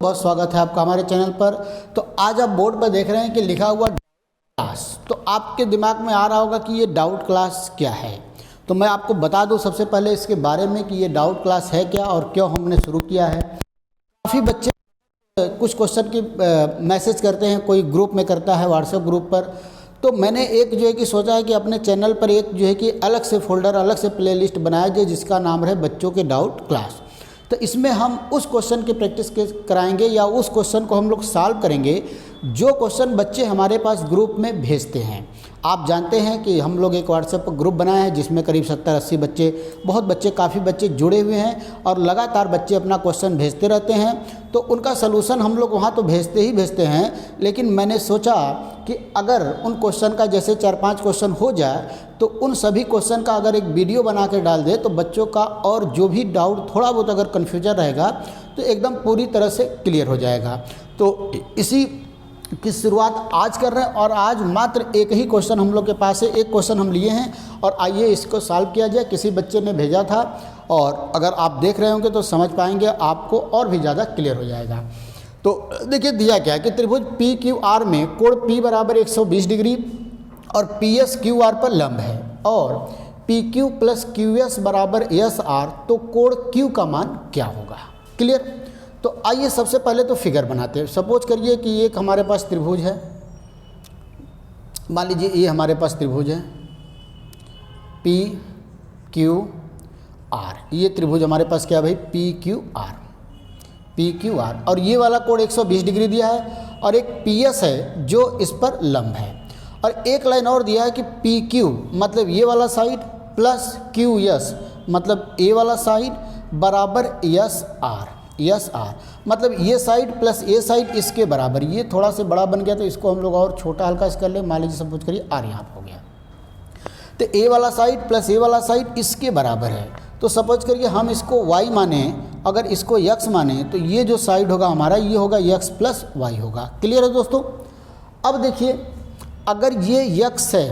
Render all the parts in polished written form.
बहुत स्वागत है आपका हमारे चैनल पर। तो आज आप बोर्ड पर देख रहे हैं कि लिखा हुआ क्लास। तो आपके दिमाग में आ रहा होगा कि ये डाउट क्लास क्या है। तो मैं आपको बता दूं सबसे पहले इसके बारे में कि ये डाउट क्लास है क्या और क्यों हमने शुरू किया है। काफ़ी बच्चे कुछ क्वेश्चन की मैसेज करते हैं, कोई ग्रुप में करता है व्हाट्सएप ग्रुप पर। तो मैंने एक जो है कि सोचा है कि अपने चैनल पर एक जो है कि अलग से फोल्डर, अलग से प्लेलिस्ट बनाया जाए जिसका नाम है बच्चों के डाउट क्लास। तो इसमें हम उस क्वेश्चन की प्रैक्टिस कराएंगे या उस क्वेश्चन को हम लोग सॉल्व करेंगे जो क्वेश्चन बच्चे हमारे पास ग्रुप में भेजते हैं। आप जानते हैं कि हम लोग एक व्हाट्सएप पर ग्रुप बनाया है जिसमें करीब 70-80 बच्चे, काफ़ी बच्चे जुड़े हुए हैं और लगातार बच्चे अपना क्वेश्चन भेजते रहते हैं। तो उनका सलूशन हम लोग वहाँ तो भेजते ही भेजते हैं, लेकिन मैंने सोचा कि अगर उन क्वेश्चन का जैसे 4-5 क्वेश्चन हो जाए तो उन सभी क्वेश्चन का अगर एक वीडियो बना के डाल दे तो बच्चों का और जो भी डाउट थोड़ा बहुत अगर कन्फ्यूजन रहेगा तो एकदम पूरी तरह से क्लियर हो जाएगा। तो इसी की शुरुआत आज कर रहे हैं और आज मात्र एक ही क्वेश्चन हम लोग के पास है। एक क्वेश्चन हम लिए हैं और आइए इसको सॉल्व किया जाए। किसी बच्चे ने भेजा था और अगर आप देख रहे होंगे तो समझ पाएंगे, आपको और भी ज़्यादा क्लियर हो जाएगा। तो देखिए दिया क्या है कि त्रिभुज पी क्यू आर में कोण P बराबर 120 डिग्री और पी एस क्यू आर पर लंब है और P Q plus Q S बराबर एस आर, तो कोण Q का मान क्या होगा। क्लियर। तो आइए सबसे पहले तो फिगर बनाते हैं। सपोज करिए कि एक हमारे पास त्रिभुज है, मान लीजिए ये हमारे पास त्रिभुज है पी क्यू आर। ये त्रिभुज हमारे पास क्या है भाई, पी क्यू आर और ये वाला कोण 120 डिग्री दिया है और एक पी एस है जो इस पर लंब है और एक लाइन और दिया है कि पी क्यू मतलब ये वाला साइड प्लस क्यू एस मतलब ए वाला साइड बराबर एस आर मतलब ये साइड प्लस ये साइड इसके बराबर। ये थोड़ा सा बड़ा बन गया तो इसको हम लोग और छोटा हल्का कर ले। मान लीजिए सपोज करिए आर यहाँ हो गया तो ए वाला साइड प्लस ए वाला साइड इसके बराबर है। तो सपोज करिए हम इसको y माने, अगर इसको x माने तो ये जो साइड होगा हमारा ये होगा x प्लस वाई होगा। क्लियर है दोस्तों। अब देखिए अगर ये x है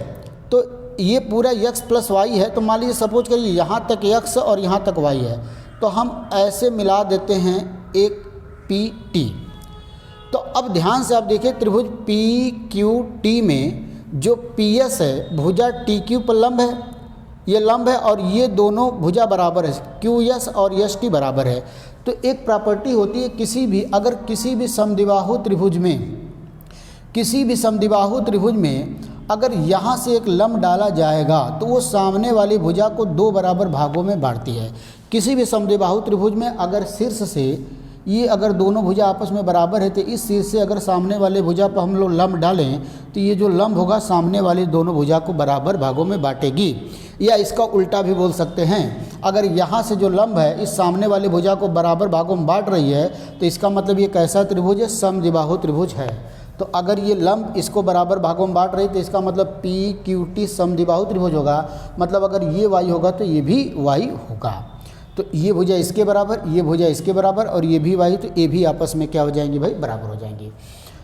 तो ये पूरा x प्लस वाई है। तो मान लीजिए सपोज करिए यहाँ तक x और यहाँ तक y है तो हम ऐसे मिला देते हैं एक पी टी। तो अब ध्यान से आप देखिए त्रिभुज पी क्यू टी में जो पी एस है भुजा टी क्यू पर लंब है, ये लंब है और ये दोनों भुजा बराबर है, क्यू एस और एस टी बराबर है। तो एक प्रॉपर्टी होती है अगर किसी भी समद्विबाहु त्रिभुज में अगर यहाँ से एक लंब डाला जाएगा तो वो सामने वाली भुजा को दो बराबर भागों में बांटती है। किसी भी समद्विबाहु त्रिभुज में अगर शीर्ष से ये अगर दोनों भुजा आपस में बराबर है तो इस शीर्ष से अगर सामने वाले भुजा पर हम लोग लंब डालें तो ये जो लंब होगा सामने वाली दोनों भुजा को बराबर भागों में बांटेगी। या इसका उल्टा भी बोल सकते हैं, अगर यहाँ से जो लंब है इस सामने वाली भुजा को बराबर भागों में बांट रही है तो इसका मतलब ये कैसा त्रिभुज है, समद्विबाहु त्रिभुज है। तो अगर ये लंब इसको बराबर भागों में बांट रही तो इसका मतलब पी क्यू टी समद्विबाहु त्रिभुज होगा। मतलब अगर ये y होगा तो ये भी y होगा। तो ये भुजा इसके बराबर, ये भुजा इसके बराबर और ये भी y, तो ये भी आपस में क्या हो जाएंगी भाई, बराबर हो जाएंगी।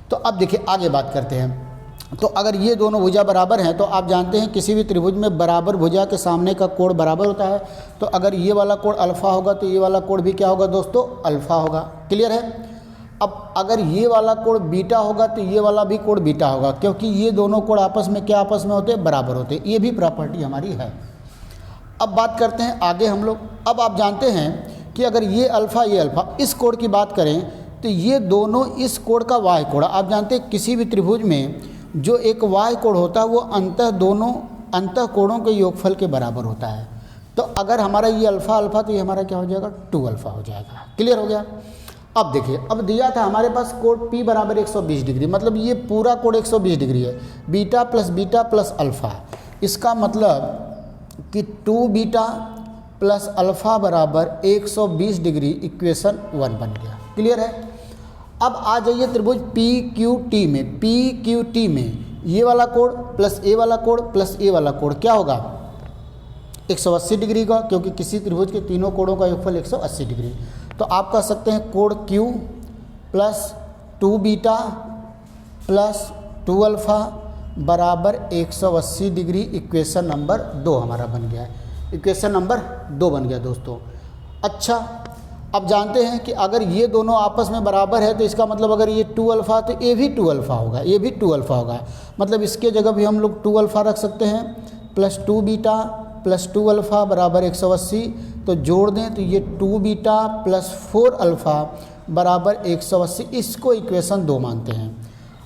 तो अब देखिए आगे बात करते हैं। तो अगर ये दोनों भुजा बराबर हैं तो आप जानते हैं किसी भी त्रिभुज में बराबर भुजा के सामने का कोण बराबर होता है। तो अगर ये वाला कोण अल्फ़ा होगा तो ये वाला कोण भी क्या होगा दोस्तों, अल्फ़ा होगा। क्लियर है। अब अगर ये वाला कोण बीटा होगा तो ये वाला भी कोण बीटा होगा, क्योंकि ये दोनों कोण आपस में होते हैं, बराबर होते हैं। ये भी प्रॉपर्टी हमारी है। अब बात करते हैं आगे हम लोग। अब आप जानते हैं कि अगर ये अल्फ़ा ये अल्फ़ा, इस कोण की बात करें तो ये दोनों इस कोण का वाय कोण। आप जानते हैं किसी भी त्रिभुज में जो एक वाय कोण होता है वो दोनों अंतः कोणों के योगफल के बराबर होता है। तो अगर हमारा ये अल्फ़ा अल्फ़ा तो ये हमारा क्या हो जाएगा, 2 अल्फ़ा हो जाएगा। क्लियर हो गया। अब देखिए, अब दिया था हमारे पास कोण P बराबर 120 डिग्री, मतलब ये पूरा कोण 120 डिग्री है, बीटा प्लस अल्फ़ा। इसका मतलब कि 2 बीटा प्लस अल्फ़ा बराबर 120 डिग्री, इक्वेशन 1 बन गया। क्लियर है। अब आ जाइए त्रिभुज पी क्यू टी में ये वाला कोण प्लस ए वाला कोण प्लस ए वाला कोण क्या होगा, 180 डिग्री का, क्योंकि किसी त्रिभुज के तीनों कोणों का योगफल 180 डिग्री। तो आप कह सकते हैं कोण Q plus 2 beta plus 2 alpha बराबर 180 डिग्री, इक्वेशन नंबर 2 हमारा बन गया है। इक्वेशन नंबर 2 बन गया दोस्तों। अच्छा, अब जानते हैं कि अगर ये दोनों आपस में बराबर है तो इसका मतलब अगर ये 2 अल्फ़ा तो ये भी 2 अल्फ़ा होगा, ये भी 2 अल्फ़ा होगा। मतलब इसके जगह भी हम लोग 2 अल्फ़ा रख सकते हैं प्लस 2 बीटा प्लस 2 अल्फ़ा बराबर 180। तो जोड़ दें तो ये 2 बीटा प्लस 4 अल्फ़ा बराबर 180, इसको इक्वेशन 2 मानते हैं।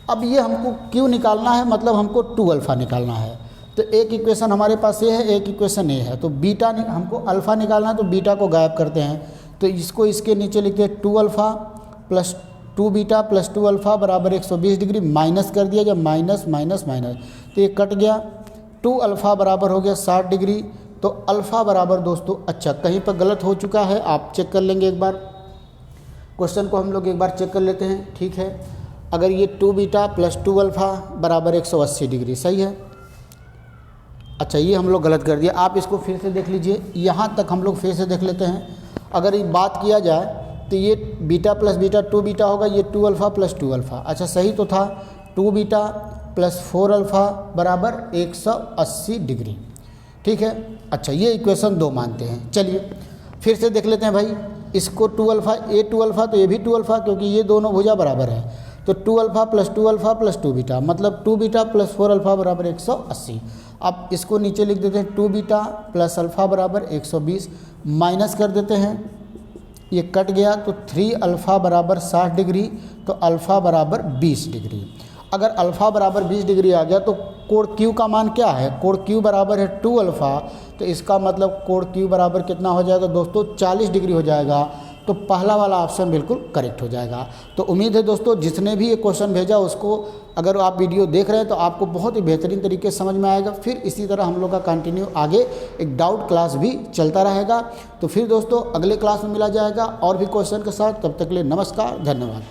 अब ये हमको क्यों निकालना है, मतलब हमको 2 अल्फ़ा निकालना है। तो एक इक्वेशन हमारे पास ये है, एक इक्वेशन ये है। तो बीटा हमको अल्फ़ा निकालना है तो बीटा को गायब करते हैं। तो इसको इसके नीचे लिखते हैं 2 alpha plus 2 beta plus 2 alpha बराबर 120 डिग्री, माइनस कर दिया जब माइनस माइनस माइनस तो ये कट गया। 2 अल्फ़ा बराबर हो गया 60 डिग्री। तो अल्फ़ा बराबर दोस्तों, अच्छा कहीं पर गलत हो चुका है, आप चेक कर लेंगे एक बार, क्वेश्चन को हम लोग एक बार चेक कर लेते हैं। ठीक है, अगर ये 2 बीटा प्लस 2 अल्फ़ा बराबर 180 डिग्री सही है। अच्छा ये हम लोग गलत कर दिया, आप इसको फिर से देख लीजिए, यहाँ तक हम लोग फिर से देख लेते हैं। अगर ये बात किया जाए तो ये बीटा प्लस बीटा 2 बीटा होगा, ये 2 अल्फ़ा प्लस 2 अल्फ़ा। अच्छा सही तो था, 2 बीटा प्लस 4 अल्फ़ा बराबर 180 डिग्री। ठीक है, अच्छा ये इक्वेशन 2 मानते हैं। चलिए फिर से देख लेते हैं भाई, इसको 2 अल्फ़ा, ये 2 अल्फ़ा तो ये भी 2 अल्फ़ा, क्योंकि ये दोनों भुजा बराबर है। तो 2 alpha plus 2 alpha plus 2 beta, मतलब 2 बीटा प्लस 4 अल्फ़ा बराबर 180। अब इसको नीचे लिख देते हैं 2 बीटा प्लस अल्फ़ा बराबर 120, माइनस कर देते हैं, ये कट गया। तो 3 अल्फ़ा बराबर 60 डिग्री, तो अल्फ़ा बराबर 20 डिग्री। अगर अल्फ़ा बराबर 20 डिग्री आ गया तो कोण क्यू का मान क्या है, कोण क्यू बराबर है 2 अल्फ़ा, तो इसका मतलब कोण क्यू बराबर कितना हो जाएगा दोस्तों, 40 डिग्री हो जाएगा। तो पहला वाला ऑप्शन बिल्कुल करेक्ट हो जाएगा। तो उम्मीद है दोस्तों जिसने भी ये क्वेश्चन भेजा उसको, अगर आप वीडियो देख रहे हैं तो आपको बहुत ही बेहतरीन तरीके से समझ में आएगा। फिर इसी तरह हम लोग का कंटिन्यू आगे एक डाउट क्लास भी चलता रहेगा। तो फिर दोस्तों अगले क्लास में मिला जाएगा और भी क्वेश्चन के साथ। तब तक के लिए नमस्कार, धन्यवाद।